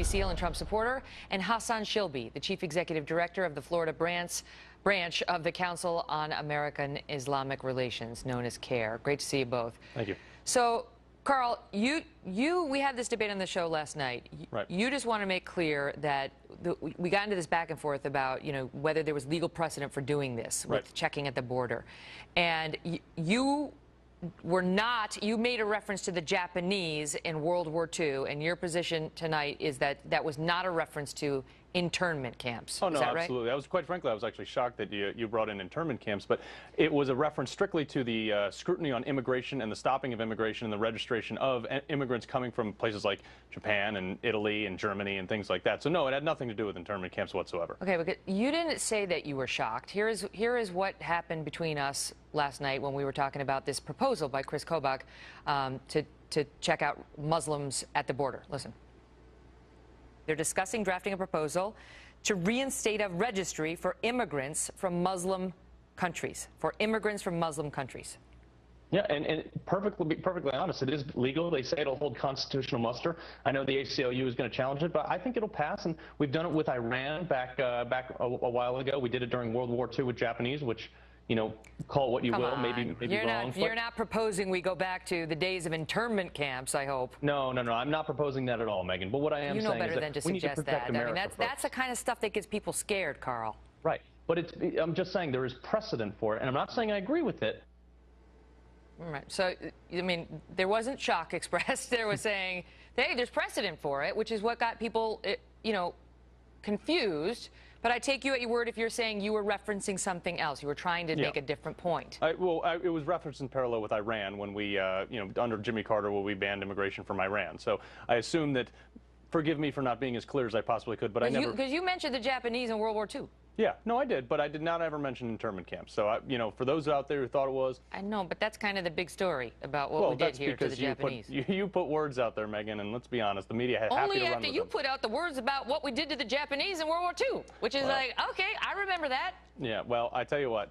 SEAL and Trump supporter, and Hassan Shilby, the chief executive director of the Florida branch of the Council on American Islamic Relations, known as CARE. Great to see you both. Thank you. So, Carl, we had this debate on the show last night. Right. You just want to make clear that we got into this back and forth about, whether there was legal precedent for doing this with checking at the border. And you made a reference to the Japanese in World War II, and your position tonight is that that was not a reference to internment camps. Oh, no, is that right? absolutely. Quite frankly, I was actually shocked that you brought in internment camps, but it was a reference strictly to the scrutiny on immigration and the stopping of immigration and the registration of immigrants coming from places like Japan and Italy and Germany and things like that. So, no, it had nothing to do with internment camps whatsoever. Okay, but you didn't say that you were shocked. Here is what happened between us last night when we were talking about this proposal by Chris Kobach to check out Muslims at the border. Listen. They're discussing drafting a proposal to reinstate a registry for immigrants from Muslim countries, Yeah, and perfectly honest, it is legal. They say it'll hold constitutional muster. I know the ACLU is going to challenge it, but I think it'll pass. And we've done it with Iran back a while ago. We did it during World War II with Japanese, which, call it what you will, maybe wrong. You're not proposing we go back to the days of internment camps, I hope. No, I'm not proposing that at all, Megyn. But what I am saying is that we need to protect America first. That's the kind of stuff that gets people scared, Carl. Right. But I'm just saying there is precedent for it, and I'm not saying I agree with it. All right. So, I mean, there wasn't shock expressed. There was saying, hey, there's precedent for it, which is what got people, confused. But I take you at your word if you're saying you were referencing something else. You were trying to make a different point. It was referenced in parallel with Iran when we, under Jimmy Carter, when we banned immigration from Iran. So I assume that, forgive me for not being as clear as I possibly could, but I never... Because you mentioned the Japanese in World War II. Yeah, no, I did, but I did not ever mention internment camps. So, for those out there who thought it was... I know, but that's kind of the big story about what we did here to the Japanese. You put words out there, Megyn, and let's be honest, the media had happy to run with them. Only after you put out the words about what we did to the Japanese in World War II, which is like, okay, I remember that. Yeah, well, I tell you what,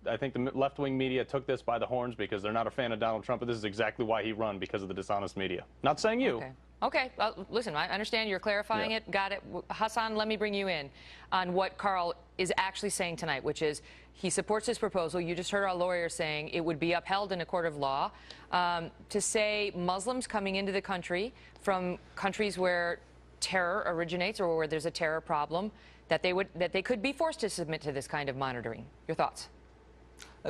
I think the left-wing media took this by the horns because they're not a fan of Donald Trump, but this is exactly why he run, because of the dishonest media. Not saying you. Okay, well, listen, I understand you're clarifying it. Got it. Hassan, let me bring you in on what Carl is actually saying tonight, which is he supports this proposal. You just heard our lawyer saying it would be upheld in a court of law to say Muslims coming into the country from countries where terror originates or where there's a terror problem, that they could be forced to submit to this kind of monitoring. Your thoughts?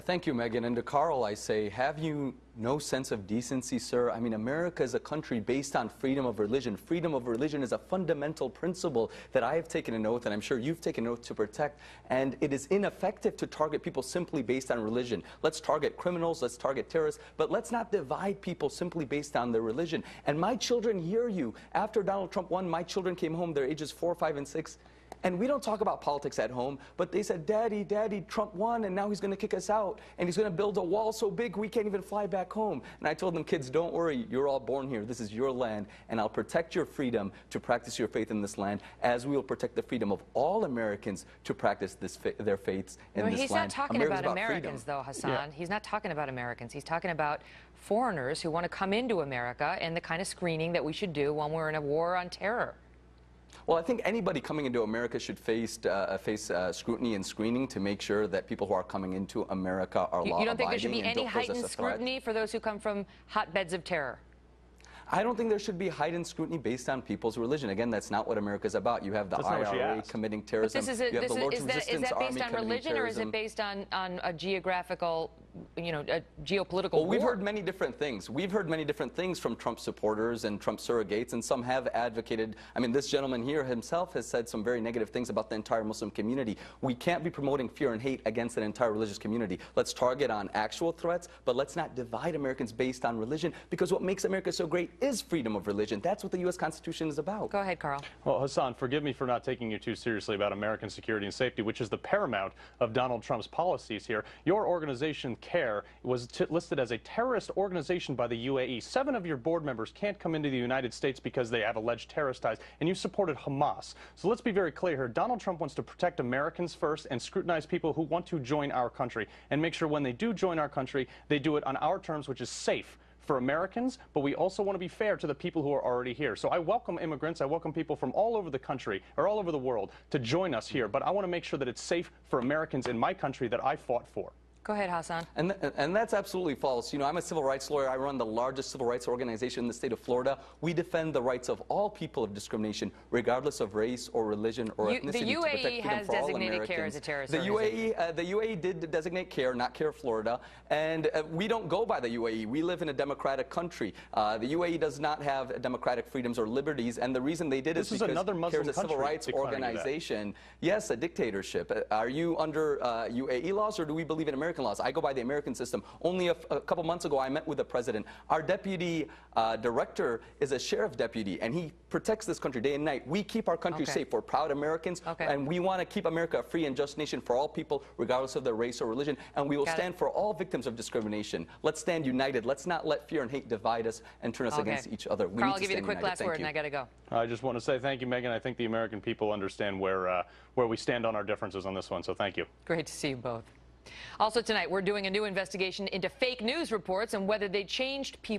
Thank you, Megyn. And to Carl, I say, have you no sense of decency, sir? I mean, America is a country based on freedom of religion. Freedom of religion is a fundamental principle that I have taken an oath, and I'm sure you've taken an oath to protect. And it is ineffective to target people simply based on religion. Let's target criminals, let's target terrorists, but let's not divide people simply based on their religion. And my children hear you. After Donald Trump won, my children came home, they're ages 4, 5, and 6. And we don't talk about politics at home, but they said, Daddy, Trump won, and now he's going to kick us out, and he's going to build a wall so big we can't even fly back home. And I told them, kids, don't worry, you're all born here. This is your land, and I'll protect your freedom to practice your faith in this land, as we will protect the freedom of all Americans to practice their faiths in this land. He's not talking about Americans, though, Hassan. Yeah. He's not talking about Americans. He's talking about foreigners who want to come into America and the kind of screening that we should do when we're in a war on terror. Well, I think anybody coming into America should face scrutiny and screening to make sure that people who are coming into America are law-abiding. You don't think there should be any heightened scrutiny for those who come from hotbeds of terror? I don't think there should be heightened scrutiny based on people's religion. Again, that's not what America's about. You have the IRA committing terrorism. Is that based on religion, or is it based on a geographical, a geopolitical war? Well, we've heard many different things. We've heard many different things from Trump supporters and Trump surrogates, and some have advocated. I mean, this gentleman here himself has said some very negative things about the entire Muslim community. We can't be promoting fear and hate against an entire religious community. Let's target on actual threats, but let's not divide Americans based on religion, because what makes America so great is freedom of religion. That's what the U.S. Constitution is about. Go ahead, Carl. Well, Hassan, forgive me for not taking you too seriously about American security and safety, which is the paramount of Donald Trump's policies here. Your organization, CARE, was listed as a terrorist organization by the UAE. 7 of your board members can't come into the United States because they have alleged terrorist ties, and you supported Hamas. So let's be very clear here. Donald Trump wants to protect Americans first and scrutinize people who want to join our country, and make sure when they do join our country, they do it on our terms, which is safe, for Americans, but we also want to be fair to the people who are already here. So I welcome immigrants. I welcome people from all over the country, or all over the world, to join us here. But I want to make sure that it's safe for Americans in my country that I fought for. Go ahead, Hassan. And that's absolutely false. You know, I'm a civil rights lawyer. I run the largest civil rights organization in the state of Florida. We defend the rights of all people of discrimination, regardless of race or religion or ethnicity. The UAE has designated CARE as a terrorist organization. The UAE did designate CARE, not CARE Florida. And we don't go by the UAE. We live in a democratic country. The UAE does not have democratic freedoms or liberties. And the reason they did is because CARE is a civil rights organization. Yes, a dictatorship. Are you under UAE laws, or do we believe in American laws? I go by the American system. Only a couple months ago, I met with the president. Our deputy director is a sheriff deputy, and he protects this country day and night. We keep our country safe. We're proud Americans, and we want to keep America a free and just nation for all people, regardless of their race or religion, and we will stand for all victims of discrimination. Let's stand united. Let's not let fear and hate divide us and turn us against each other. Carl, I'll give you the quick last word, and I got to go. I just want to say thank you, Megyn. I think the American people understand where we stand on our differences on this one, so thank you. Great to see you both. Also tonight, we're doing a new investigation into fake news reports and whether they changed people's